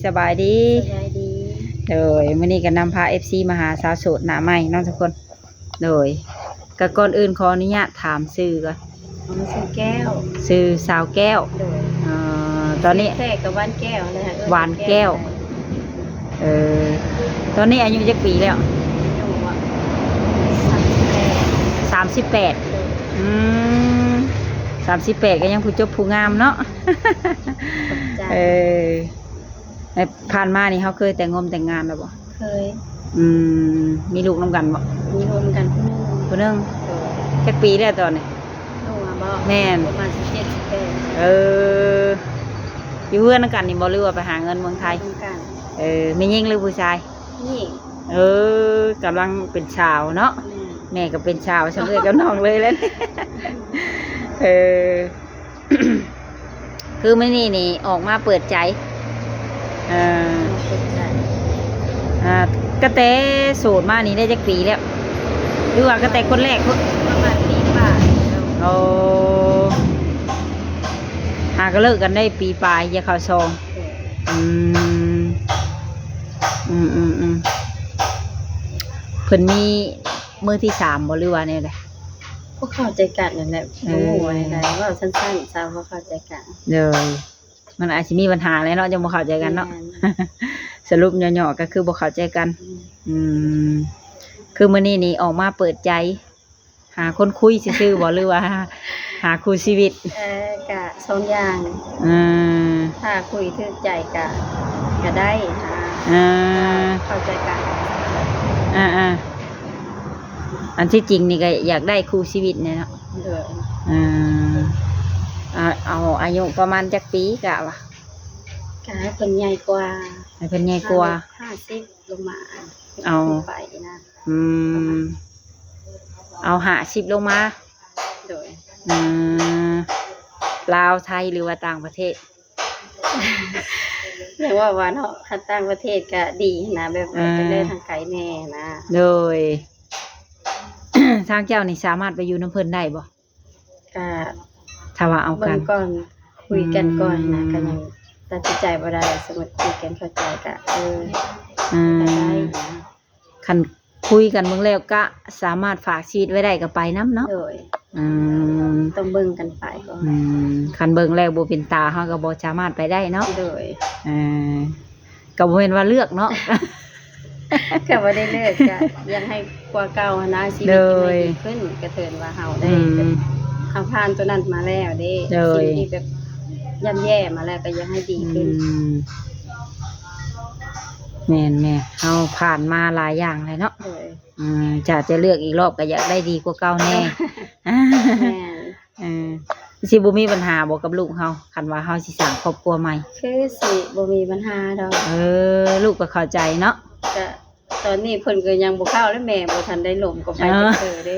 สบายดีสบายดีโดยมื้อนี้ก็นำพา FC มาหาสาวโสดหน้าใหม่เนาะทุกคนโดยก็ก่อนอื่นขออนุญาตถามชื่อก่อนเอามาซื้อแก้วชื่อสาวแก้วโดยตอนนี้แท้กับหวานแก้วเลยค่ะหวานแก้วตอนนี้อายุจักปีแล้ว3838ก็ยังผู้จบผู้งามเนาะผ่านมานี่เขาเคยแต่งงแต่งงานแล้วบ่เคยมีลูกน้ำกันบ่มีรวมกันผู้นึงจักปีแล้วตอนนี้ลูกบ่แม่นประมาณ17-18อยู่เพื่อนกันนี่บ่หรือว่าไปหาเงินเมืองไทยไม่ยิ่งหรือผู้ชายนี่กำลังเป็นชาวเนาะแม่ก็เป็นชาวฉันเลยกับน้องเลยแล้วคือไม่นี่ออกมาเปิดใจกระแตโสดมานี่ได้จักปีแล้วหรือว่ากระแตคนแรกประมาณปีป่าหาก็เลิกกันได้ปีปลายอย่าข่าวซองเพิ่นมีมือที่3บ่หรือว่าแนวใดพวกเข้าใจกันนั่นแหละโอ้ยได้ว่าสั้นๆสาวเขาเข้าใจกันเลยมันอาจจะมีปัญหาแล้วเนาะจะบ่เข้าใจกันเนาะสรุปย่อๆก็คือบ่เข้าใจกันคือมื้อนี้นี่ออกมาเปิดใจหาคนคุยซื่อๆบ่หรือว่าหาคู่ชีวิตกะ2อย่างถ้าคุยถึงใจก็ได้เข้าใจกันอันที่จริงนี่ก็อยากได้คู่ชีวิตเนี่ยเนาะเอาอายุประมาณจักปีกะวะกะให้เพิ่นใหญ่กว่า50ลงมาเอาไปนะเอา50ลงมาโดยลาวไทยหรือว่าต่างประเทศเรียกว่าเนาะถ้าต่างประเทศก็ดีนะแบบจะได้ทางไกลแน่นะโดยทางเจ้านี่สามารถไปอยู่น้ำเพิ่นได้บ่ก็ถ้าว่าเอากันก่อนคุยกันก่อนนะก็ยังตัดสินใจบ่ได้สมมุติคุยกันเข้าใจก็ได้คันคุยกันเบิ่งแล้วก็สามารถฝากชีวิตไว้ได้ก็ไปนำเนาะต้องเบิ่งกันไปก่อนคันเบิ่งแล้วบ่เป็นตาเฮาก็บ่สามารถไปได้เนาะก็บ่แม่นว่าเลือกเนาะก็บ่ได้เลิกก็ยังให้กว่าเก่านะชีวิตดีขึ้นกระเทินว่าเฮาได้เฮาผ่านตัวนั้นมาแล้วเด้สิ่งที่แบบย่ำแย่มาแล้วก็ยังให้ดีขึ้นแม่เฮาผ่านมาหลายอย่างเลยเนาะจะเลือกอีกรอบก็อยากได้ดีกว่าเก่าแน่สิบ่มีปัญหาบ่กับลูกเฮาคันว่าเฮาสิสร้างครอบครัวใหม่คือสิบ่มีปัญหาดอกลูกก็เข้าใจเนาะก็ตอนนี้เพิ่นก็ยังบ่เข้าแล้วแม่บ่ทันได้ล้มก็ไปเด้อเด้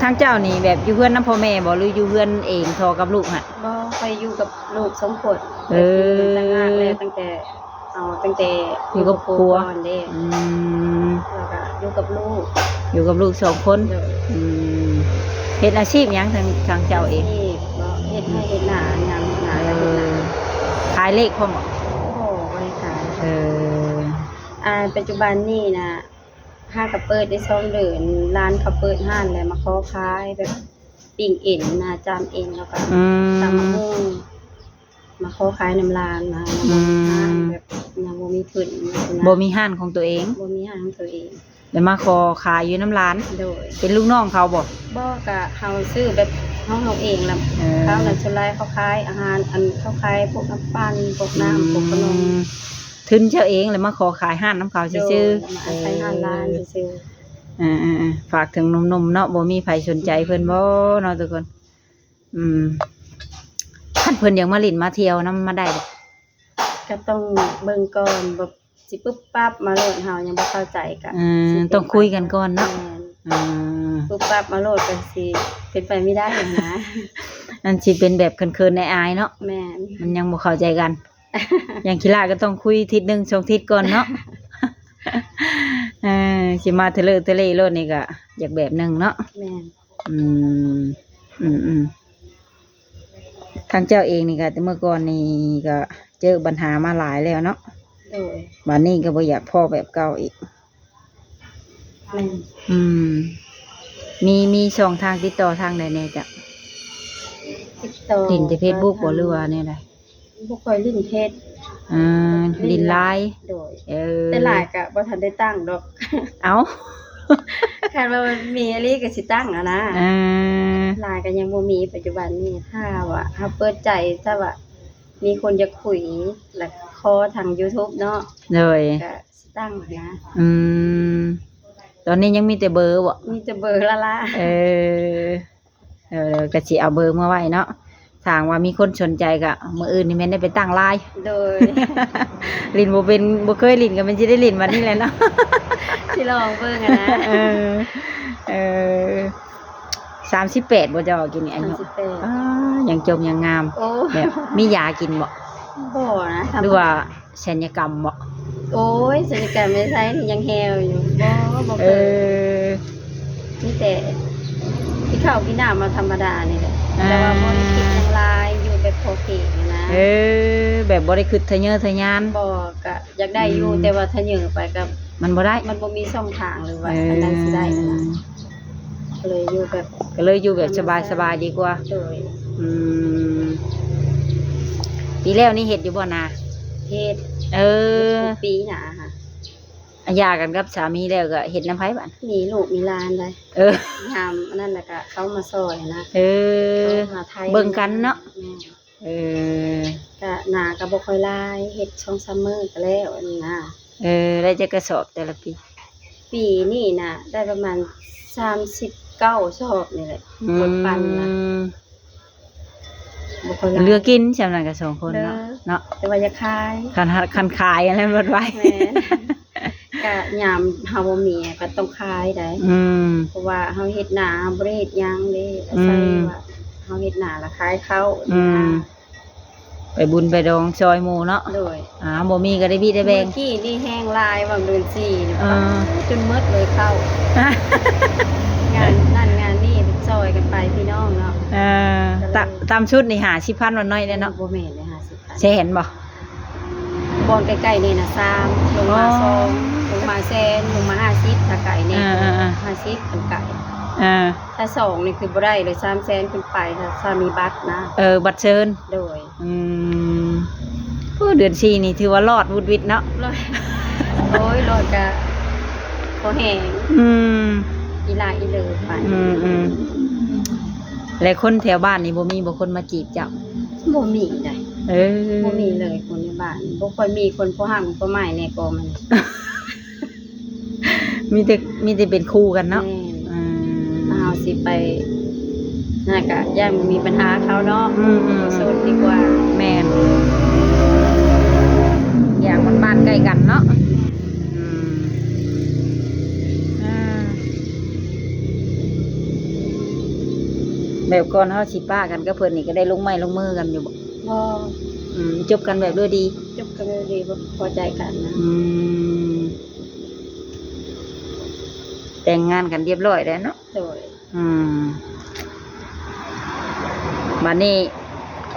ทางเจ้านี่แบบอยู่เพื่อนน้ำพ่อแม่บ่หรืออยู่เพื่อนเองทอกับลูกฮะบ่ไปอยู่กับลูก2คนตั้งงานแล้วตั้งแต่อยู่กับครัวเด้แล้วก็อยู่กับลูก2คนเฮ็ดอาชีพหยังทางเจ้าเองบ่เฮ็ดให้เฮ็ดหน้าหยังหน้าขายเลขพร้อมบ่บ่ได้ขายปัจจุบันนี้นะห้างก็เปิดได้2เดือนร้านเขาเปิดห้านแล้วมาขอขายแบบปิ้งเอ็นนะจามเอ็นแล้วก็ตำมะม่วงมาขอขายน้ำร้านนะแบบยังบ่มีทุนบ่มีห้านของตัวเองบ่มีห้านของตัวเองแล้วมาขอขายอยู่น้ำร้านโดยเป็นลูกน้องเขาบ่ก็เฮาซื้อแบบเฮาเองล่ะเขาน่ะส่วนหลายเขาขายอาหารเขาขายพวกน้ำปั่นพวกน้ำพวกขนมทุนเจ้าเองเลยมาขอขายห้านน้ำเขาซื่อขายห้านร้านซื่อฝากถึงหนุ่มๆเนาะบ่มีไผสนใจเพิ่นบ่เนาะทุกคนท่านเพิ่นอยากมาลิ้นมาเที่ยวนำมาได้บ่ก็ต้องเบิ่งก่อนแบบสิปึ๊บปั๊บมาโลดเฮายังบ่เข้าใจกันต้องคุยกันก่อนเนาะปึ๊บปั๊บมาโลดก็สิเป็นไปไม่ได้นะนั่นสิเป็นแบบเคินๆในอายเนาะแม่นมันยังบ่เข้าใจกันอย่างขี้ลาก็ต้องคุยทิศนึง2ทิศก่อนเนาะสิมาเทเลโลดนี่ก็อยากแบบนึงเนาะแม่น ทางเจ้าเองนี่ก็แต่เมื่อก่อนนี่ก็เจอปัญหามาหลายแล้วเนาะ โดย บัดนี้ก็บ่อยากพ่อแบบเก่าอีก แม่น อืม มีช่องทางติดต่อทางใดแน่จ้ะ ติดต่อ ลินแต่ Facebook บ่หรือว่าแนวใด บ่ค่อยลิ้นเพชร อ่าลินไลน์ โดย อ แต่หลายก็บ่ทันได้ตั้งดอก เอ้า คาดว่ามันมีอะไรก็สิตั้งอะนะ อ่า หลายก็ยังบ่มีปัจจุบันนี้ถ้าว่าถ้าเปิดใจถ้าว่ามีคนจะคุยแล้วขอทาง YouTube เนาะ เลย ก็สิตั้งนะ อืม ตอนนี้ยังมีแต่เบอร์บ่ มีแต่เบอร์ละละ เออ ก็สิเอาเบอร์มาไว้เนาะทางว่ามีคนสนใจก็มื้ออื่นนี่แม่นได้ไปตั้งไลน์ โดย ลินบ่เป็นบ่เคยลินก็มันสิได้ลินวันนี้แหละเนาะ สิลองเบิ่งอะนะ เออ38บ่เจ้ากินนี่อายุ 38 ยังจมยังงาม โอ้ แบบมียากินบ่ บ่นะ หรือว่าศัลยกรรมบ่ โอ้ยศัลยกรรมไม่ใช่นี่ยังแฮวอยู่บ่ เอ เคย อ มีแต่ที่ข้าวพี่น้ำมาธรรมดานี่แหละ อ่า แต่ว่าบ่ได้คิดหยังหลายอยู่แบบพอเพียงอะนะ เออ แบบบ่ได้คิดทะเยอทะยาน บ่ก็อยากได้อยู่ อืม แต่ว่าถ้าเหยื่อไปก็ มันบ่ได้ มันบ่มีช่องทางเลยว่าอันใดสิได้นะก็เลยอยู่แบบ ก็เลยอยู่แบบสบายๆดีกว่า โดย อืม ปีแล้วนี่เฮ็ดอยู่บ่นา เฮ็ด เออ ทุกปีหนาค่ะ หย่ากันกับสามีแล้วก็เฮ็ดน้ำไผบัด มีลูกมีหลานเลย เออ ยามอันนั้นแหละก็เขามาซอยนะ เออ เขามาไทย เบิ่งกันเนาะ แม่ เออ ก็หนาก็บ่ค่อยหลายเฮ็ดช่องซัมเมอร์ก็แล้วอันนี้นะ เออได้จะกระสอบแต่ละปี ปีนี้น่ะได้ประมาณ39ชอบนี่แหละรถปั่นนะ อืม บ่ค่อยหลาย เรือกินจำนั้นกับสองคนเนาะ เด้อ เนาะ แต่ว่าอย่าขาย คันขายอะไรรถไว้ แม่น ก็ยามเฮาบ่มีก็ต้องขายได้ อืม เพราะว่าเฮาเฮ็ดนาบ่ได้เฮ็ดหยังเด้อาศัย อืม ว่าเฮาเฮ็ดนาแล้วขายเขา อืม ไปบุญไปดองซอยหมู่เนาะ โดย บ่มีก็ได้บีได้แบ่ง เมื่อกี้นี่แห้งลายวังเดือน4นี่ อ่า จนหมดเลยเข้า งานนั่นงานนี่ซอยกันไปพี่น้องเนาะ เออตามชุดนี่50,000วันน้อยเด้อเนาะ บ่แม่นเลย50บาท ใช่เห็นบ่ บอนใกล้ๆนี่น่ะ3ลงมา อ๋อ 2ลงมาแสนลงมา50ถ้าไก่นี่ อ่า 50เป็นไก่ อ่า ถ้า2นี่คือบ่ได้เลย3แสนขึ้นไปถ้ามีบัตรนะ บัตรเชิญ โดย อืมเดือน4นี่ถือว่ารอดวุดวิดเนาะ ร้อยโอ้ยรถก็พอแห้ง อืม อีหลาอีเหลอไป อืมแล้วคนแถวบ้านนี่บ่มีบ่คนมาจีบเจ้า บ่มีได้ เออ บ่มีเลยคนในบ้านบ่ค่อยมีคนผู้หังผู้ใหม่ในกอมัน มีแต่เป็นคู่กันเนาะ แม่น อืม เอาสิไปน่าก็ย่างมีปัญหาเขาเนาะ อืม บ่สนดีกว่า แม่นอย่างมันบ้านใกล้กันเนาะอืมอ่าแบบก่อนเฮาสิป้ากันก็เพิ่นนี่ก็ได้ลงไม้ลงมือกันอยู่บ่ พอ จบกันแบบด้วยดี จบกันด้วยดีบ่พอใจกันนะ มแต่งงานกันเรียบร้อยแล้วเนาะ โดย บัดนี้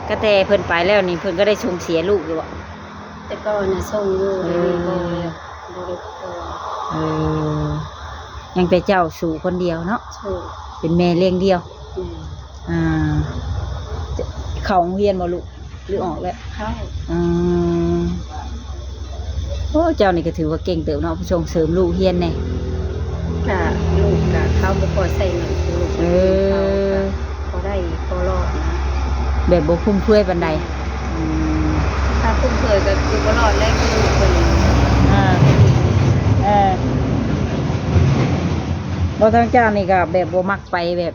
ก็แต่เพิ่นไปแล้วนี่เพิ่นก็ได้ส่งเสียลูกอยู่บ่ แต่ก่อนน่ะส่งอยู่ เอ ดี อ บ่ได้พอ เออยังแต่เจ้าสู่คนเดียวเนาะ ถูก เป็นแม่เลี้ยงเดียว แม่ อ่าเข้าโรงเรียนบ่ลูกหรือออกแล้ว เข้า อืมโอ้เจ้านี่ก็ถือว่าเก่งเติบเนาะผู้ชงเสริมลูกเรียนแน่ ก็ลูกก็เข้าบ่พอใส่เงินคือลูก เออ พอได้พอรอดนะ แบบบ่คุ้มเพื่อยปานใดอืม ถ้าคุ้มเคยก็คือบ่รอดแล้วคือลูกเพิ่น อ่าบ่ทางเจ้านี่ก็แบบบ่มักไปแบบ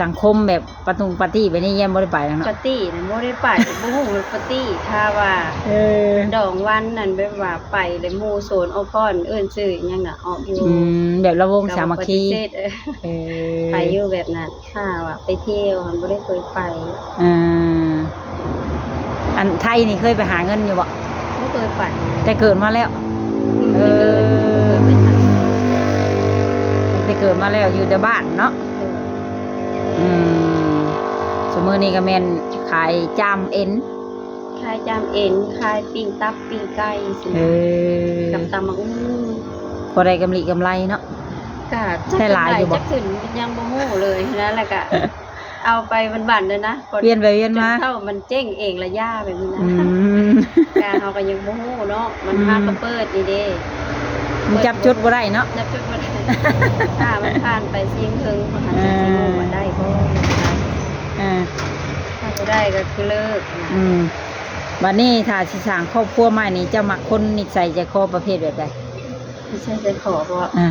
สังคมแบบปะทุงปาร์ตี้ไปนี่ยังบ่ได้ไปแล้วเนาะ ปาร์ตี้น่ะบ่ได้ไปบ่ฮู้ว่าปาร์ตี้ถ้าว่า เออ ดองวันนั่นแบบว่าไปเลยหมู่โซนเอาก้อนเอิ้นชื่ออิหยังน่ะออกอยู่ แบบระวงสามัคคี ก็บ่ปฏิเสธเออ ไปอยู่แบบนั้นถ้าว่าไปเที่ยวมันบ่ได้เคยไป อ่าอันไทยนี่เคยไปหาเงินอยู่บ่ บ่เคยไป แต่เกิดมาแล้ว เออ ไม่เคยไป แต่เกิดมาแล้วอยู่แต่บ้านเนาะ อืมสม มื้อนี้ก็แม่นขายจามเอ็น ขายจามเอ็นขายปิ้งตับปิ้งไก่สิ เออ กับตำบักหุ่ง พอได้กำไรเนาะ ก็ ใช่หลายอยู่บ่ จักขึ้นยังบ่ฮู้เลยนั่นแหละก็ เอาไปบันๆเลยนะ เวียนไปเวียนมา จเท่ามันเจ๊งเองละย่าแบบนี้นะ อืม กาเฮาก็ยังบ่ฮู้เนาะมัน อืม พากระเปิดนี่เด้ มันจับจุดบ่ได้เนาะ จับจุดบ่ได้ ถ้ามันผ่านไปซิงเพิ่งบ่ทันสิฮู้ว่าได้บ่ อ่า ถ้าบ่ได้ก็คือเลิกนะ อืมบัดนี้ถ้าสิสร้างครอบครัวใหม่นี่เจ้ามักคนนิสัยใจคอประเภทแบบใด ไม่ใช่ใจขอเพราะว่า อ่า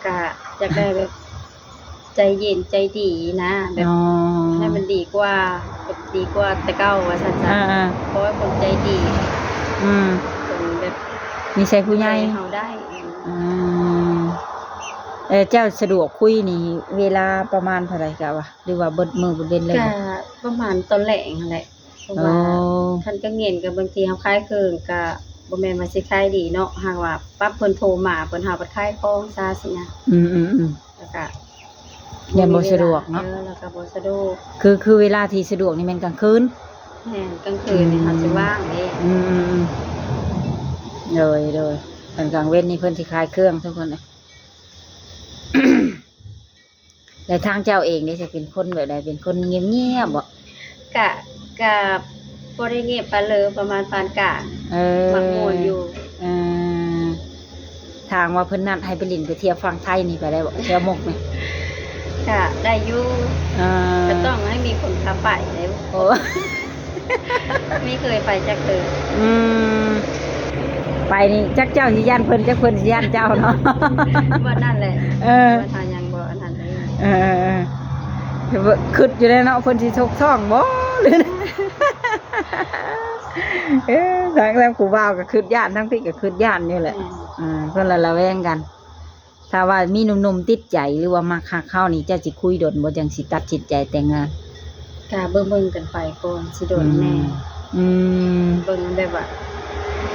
ก็อยากได้แบบใจเย็นใจดีนะแบบ อ๋อ ให้มันดีกว่าแบบดีกว่าแต่เก่าว่าซั่น อ่า ๆเพราะว่าคนใจดี อืม คนแบบ นิสัยผู้ใหญ่ เฮาได้ อืมเจ้าสะดวกคุยนี่เวลาประมาณเท่าไหร่กะวะหรือว่าเบิดมือเบิดเว้นเลย ก็ บ่ ประมาณตอนแหลงนั่นแหละเพราะ โอ้ ว่าคันก็เงินก็บางทีเฮาขายเครื่องก็บ่แม่นว่าสิขายดีเนาะหากว่าปั๊บเพิ่นโทรมาเพิ่นหาบัดขายของซาสินะ อืม แล้วก็ ยังบ่สะดวกเนาะ แล้วก็บ่สะดวก คือเวลาที่สะดวกนี่แม่นกลางคืน แม่นกลางคืนนี่เฮาสิว่างเด้ อืมเลยตอนกลางเว้นนี่เพิ่นสิขายเครื่องทุกคนเลย แล้วทางเจ้าเองนี่จะเป็นคนแบบใดเป็นคนเงียบๆบ่ ก็บ่ได้เงียบปานเลยประมาณปานกลาง มักม่วนอยู่ เออทางว่าเพิ่นนัดให้ไปลินไปเที่ยวฝั่งไทยนี่ไปได้บ่เที่ยวหมกไหม ก็ได้อยู่ เออ ก็ต้องให้มีคนพาไปเด้ โอ้ ไม่เคยไปจักเทื่อ อืมไปนี่จักเจ้าสิย่านเพิ่นจักเพิ่นสิย่านเจ้าเนาะ ว่านั่นแหละ เออ ว่าทางยังบ่อันนั้นเลย เออคิดอยู่แล้วเนาะเพิ่นสิทกท้องบ่หรือ ทางแล้วกูบ่าวก็คิดย่านทั้งพี่ก็คิดย่านอยู่แหละเพิ่นละแวงกัน ถ้าว่ามีหนุ่มๆติดใจหรือว่ามักฮักเข้านี่เจ้าสิคุยดนบ่จังสิตัดสินใจแต่งงาน กะเบิ่งๆกันไปก่อนสิโดนแน่ อืม เบิ่งแบบว่า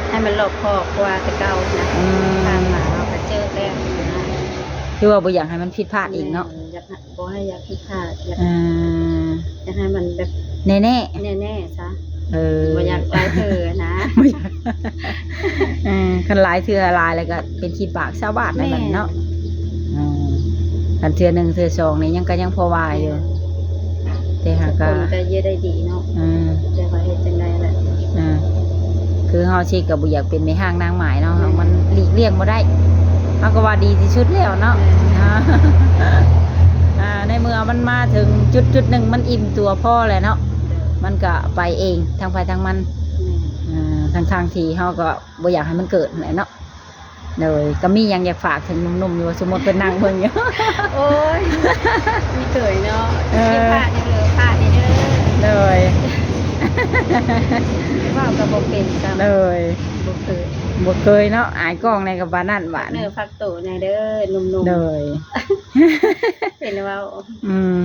ให้มันรอบคอบกว่าแต่เก่านะ อืม ทางมาเราก็เจอแล้วนะ คือว่าบ่อยากให้มันผิดพลาดอีกเนาะ อยากให้บ่ให้อยากผิดพลาดอยาก อ่า อยากให้มันแบบ แน่ แน่ๆซะ ๆเออ บ่อยากหลายเธอนะ บ่อยากคันหลายเทื่อหลายแล้วก็เป็นขี้ปากชาวบ้านนั่นแหละเนาะคันเทื่อหนึ่งเทื่อสองนี่ยังพอว่าอยู่แต่หาก ค ก็ นก็เยอะได้ดีเนาะ แต่ว่าเฮ็ดจังได๋ล่ะ คือเฮาสิก็บ่อยากเป็นแม่ห้างนางหมายเนาะมันหลีกเลี่ยงบ่ได้เฮาก็ว่าดีที่สุดแล้วเนาะในเมื่อมันมาถึงจุดหนึ่งมันอิ่มตัวพ่อแหละเนาะมันก็ไปเองทางไปทางมันทางที่เฮาก็บ่อยากให้มันเกิดแหละเนาะเลยก็มีหยังอยากฝากถึงหนุ่มๆอยู่ว่าสมมุติเป็นนางเบิ่งอยู่ โอ้ยมีเตยเนาะ เออ มีพลาดนี่เด้อพลาดนี่เด้อ เลย ว่าก็บ่เป็นจ้ะ เลย บ่เคย บ่เคยเนาะอายกล้องในกับบ้านนั่นบ้าน เนื้อฟักโตในเด้อหนุ่ม เลย ๆเห็นว่า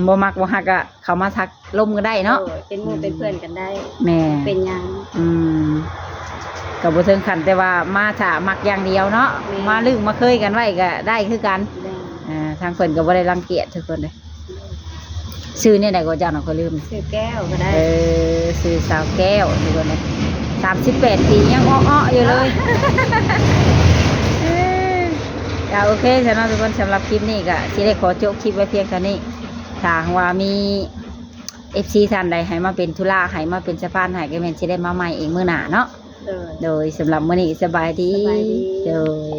บ่มักบ่ฮักอะเขามาทักลมก็ได้เนาะ เป็นหมู่เป็นเพื่อนกันได้ แม่ เป็นหยัง ก็บ่ถึงขั้นแต่ว่ามาถ้ามักอย่างเดียวเนาะ แม่ มาลึกมาเคยกันไว้ก็ได้คือกัน แม่ ทางเพิ่นก็บ่ได้รังเกียจทุกคนเลยชื่อเนี่ยไหนก็เจ้าน่ะก็ลืม ซื้อแก้วก็ได้ ชื่อสาวแก้วทุกคนเลย38 ปียังอ้อๆอยู่เลย ก็โอเคสำหรับทุกคนสำหรับคลิปนี้ก็สิได้ขอจบคลิปไว้เพียงเท่านี้ถ้าหากว่ามี FC ท่านใดให้มาเป็นธุระให้มาเป็นสะพานให้ก็แม่นสิได้มาใหม่เองมื้อหน้าเนาะ เออ โดยสำหรับมื้อนี้สบายดี สบายดี โดย